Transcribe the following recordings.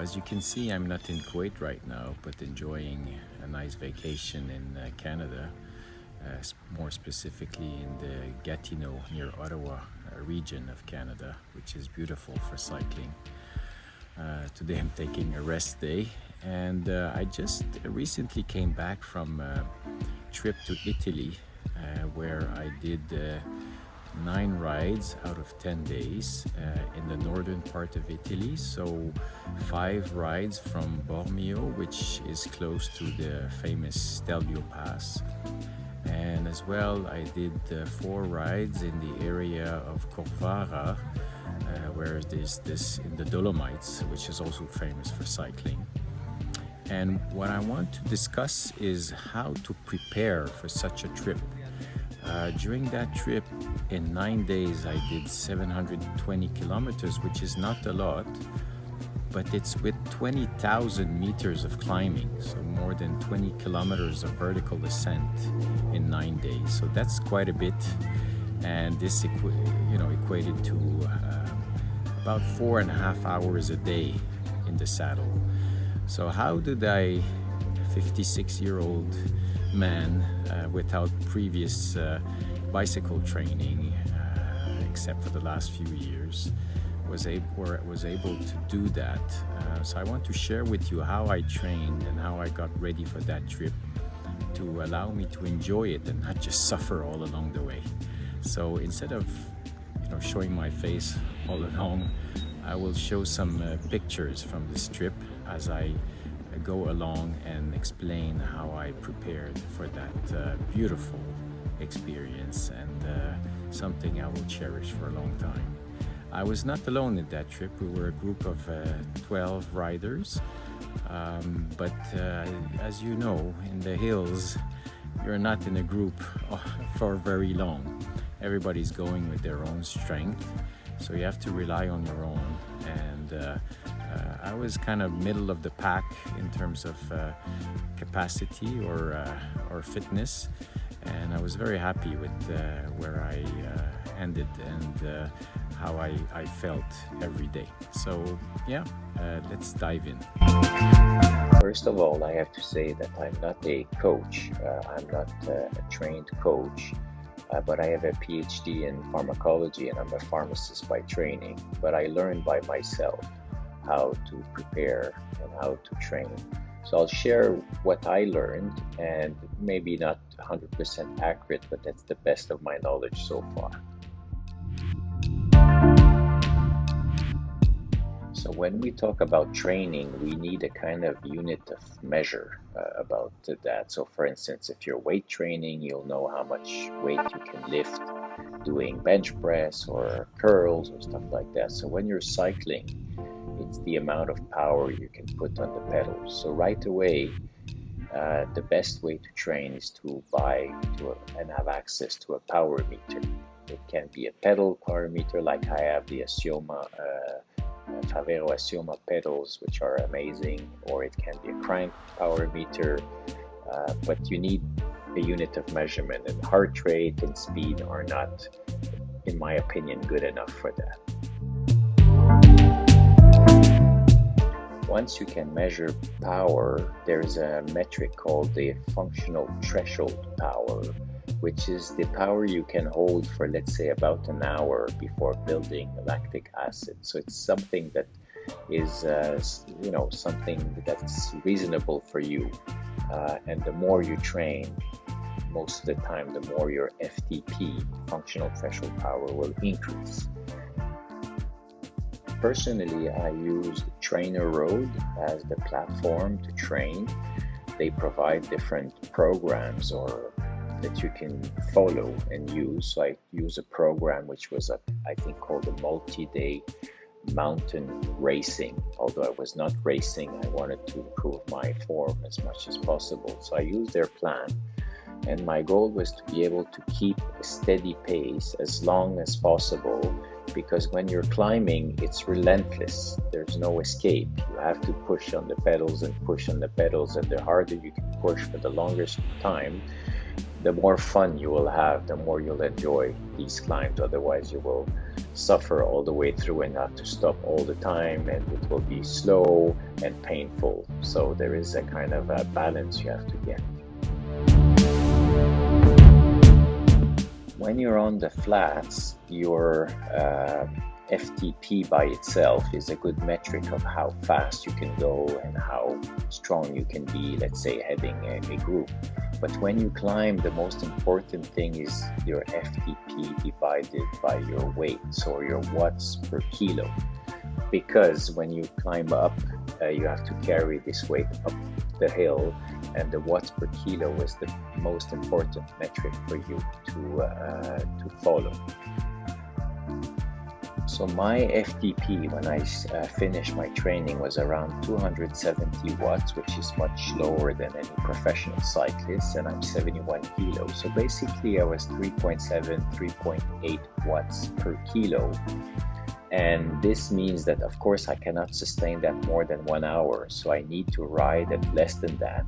As you can see, I'm not in Kuwait right now, but enjoying a nice vacation in Canada, more specifically in the Gatineau near Ottawa region of Canada, which is beautiful for cycling. Today I'm taking a rest day, and I just recently came back from a trip to Italy where I did 9 rides out of 10 days in the northern part of Italy. So 5 rides from Bormio, which is close to the famous Stelvio Pass, and as well I did 4 rides in the area of Corvara, where there's this in the Dolomites, which is also famous for cycling. And what I want to discuss is how to prepare for such a trip. During that trip, in 9 days, I did 720 kilometers, which is not a lot, but it's with 20,000 meters of climbing, so more than 20 kilometers of vertical descent in 9 days. So that's quite a bit, and this equated to about 4.5 hours a day in the saddle. So how did I, 56-year-old man without previous bicycle training, except for the last few years, was able to do that? So I want to share with you how I trained and how I got ready for that trip to allow me to enjoy it and not just suffer all along the way. So instead of showing my face all along, I will show some pictures from this trip as I go along and explain how I prepared for that beautiful experience, and something I will cherish for a long time. I was not alone in that trip. We were a group of 12 riders, but as you know, in the hills, you're not in a group for very long. Everybody's going with their own strength, so you have to rely on your own. And I was kind of middle of the pack in terms of capacity or fitness, and I was very happy with where I ended and how I felt every day. So yeah, let's dive in. First of all, I have to say that I'm not a coach. I'm not a trained coach. But I have a PhD in pharmacology, and I'm a pharmacist by training. But I learned by myself how to prepare and how to train. So I'll share what I learned, and maybe not 100% accurate, but that's the best of my knowledge so far. So when we talk about training, we need a kind of unit of measure about that. So for instance, if you're weight training, you'll know how much weight you can lift doing bench press or curls or stuff like that. So when you're cycling, it's the amount of power you can put on the pedals. So right away, the best way to train is to buy and have access to a power meter. It can be a pedal power meter, like I have the Asioma Favero Asioma pedals, which are amazing, or it can be a crank power meter, but you need a unit of measurement, and heart rate and speed are not, in my opinion, good enough for that. Once you can measure power, there's a metric called the functional threshold power, which is the power you can hold for, let's say, about an hour before building lactic acid. So it's something that is, something that's reasonable for you. And the more you train, most of the time, the more your FTP, functional threshold power, will increase. Personally, I use Trainer Road as the platform to train. They provide different programs that you can follow and use. So I use a program which was I think called a multi-day mountain racing. Although I was not racing, I wanted to improve my form as much as possible. So I used their plan, and my goal was to be able to keep a steady pace as long as possible because when you're climbing, it's relentless. There's no escape. You have to push on the pedals and push on the pedals, and the harder you can push for the longest time, the more fun you will have, the more you'll enjoy these climbs. Otherwise, you will suffer all the way through and have to stop all the time, and it will be slow and painful. So there is a kind of a balance you have to get. When you're on the flats, your FTP by itself is a good metric of how fast you can go and how strong you can be, let's say, heading a group. But when you climb, the most important thing is your FTP divided by your weight, so your watts per kilo. Because when you climb up, you have to carry this weight up the hill, and the watts per kilo is the most important metric for you to follow. So my FTP when I finished my training was around 270 watts, which is much lower than any professional cyclist, and I'm 71 kilos. So basically I was 3.7, 3.8 watts per kilo. And this means that, of course, I cannot sustain that more than 1 hour. So I need to ride at less than that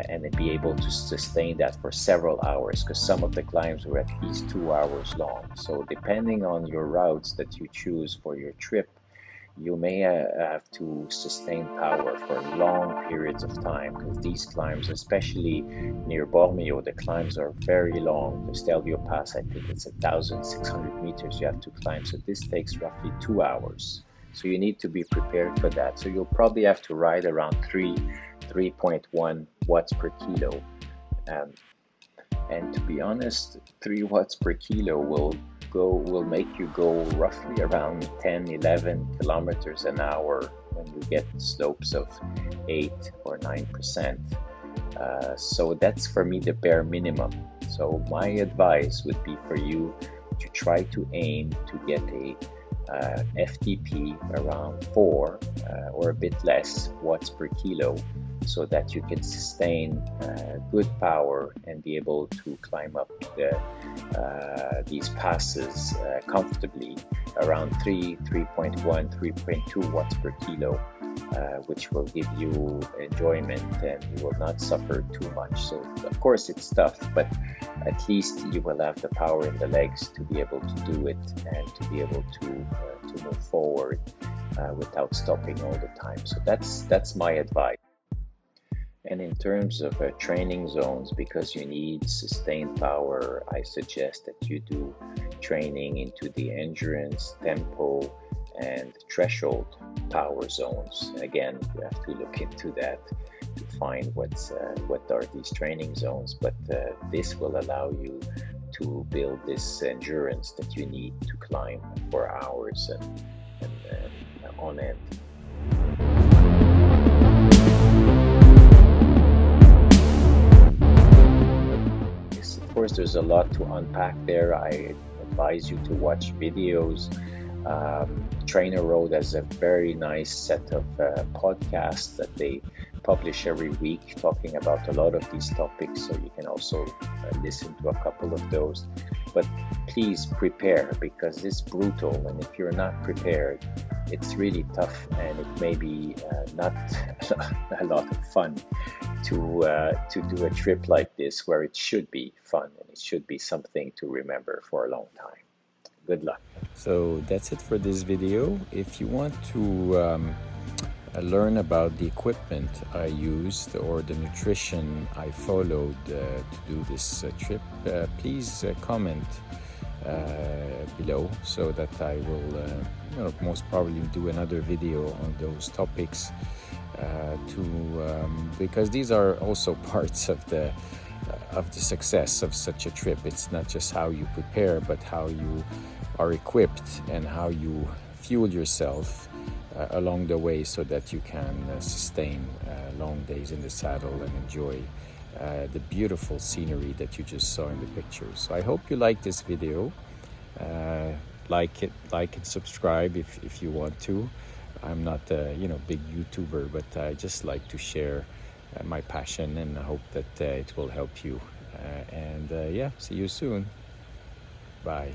and be able to sustain that for several hours, because some of the climbs were at least 2 hours long. So depending on your routes that you choose for your trip, you may have to sustain power for long periods of time, because these climbs, especially near Bormio, the climbs are very long. The Stelvio Pass, I think it's 1,600 meters you have to climb. So this takes roughly 2 hours. So you need to be prepared for that. So you'll probably have to ride around 3.1 watts per kilo. And to be honest, 3 watts per kilo will make you go roughly around 10-11 kilometers an hour when you get slopes of 8 or 9%. So that's for me the bare minimum. So my advice would be for you to try to aim to get a FTP around 4 or a bit less watts per kilo, so that you can sustain good power and be able to climb up these passes comfortably around 3.1, 3.2 watts per kilo, which will give you enjoyment and you will not suffer too much. So of course it's tough, but at least you will have the power in the legs to be able to do it and to be able to move forward without stopping all the time. So that's my advice. And in terms of training zones, because you need sustained power, I suggest that you do training into the endurance, tempo, and threshold power zones. Again, you have to look into that to find what are these training zones, but this will allow you to build this endurance that you need to climb for hours and on end. Of course, there's a lot to unpack there. I advise you to watch videos. Trainer Road has a very nice set of podcasts that they publish every week talking about a lot of these topics, so you can also listen to a couple of those. But please prepare, because it's brutal, and if you're not prepared, it's really tough, and it may be not a lot of fun to do a trip like this, where it should be fun and it should be something to remember for a long time. Good luck. So that's it for this video. If you want to learn about the equipment I used or the nutrition I followed to do this trip, please comment below, so that I will most probably do another video on those topics, because these are also parts of the success of such a trip. It's not just how you prepare, but how you are equipped and how you fuel yourself along the way, so that you can sustain long days in the saddle and enjoy the beautiful scenery that you just saw in the pictures. So I hope you like this video. Like and subscribe if you want to. I'm not a big YouTuber, but I just like to share my passion, and I hope that it will help you. And yeah, see you soon. Bye.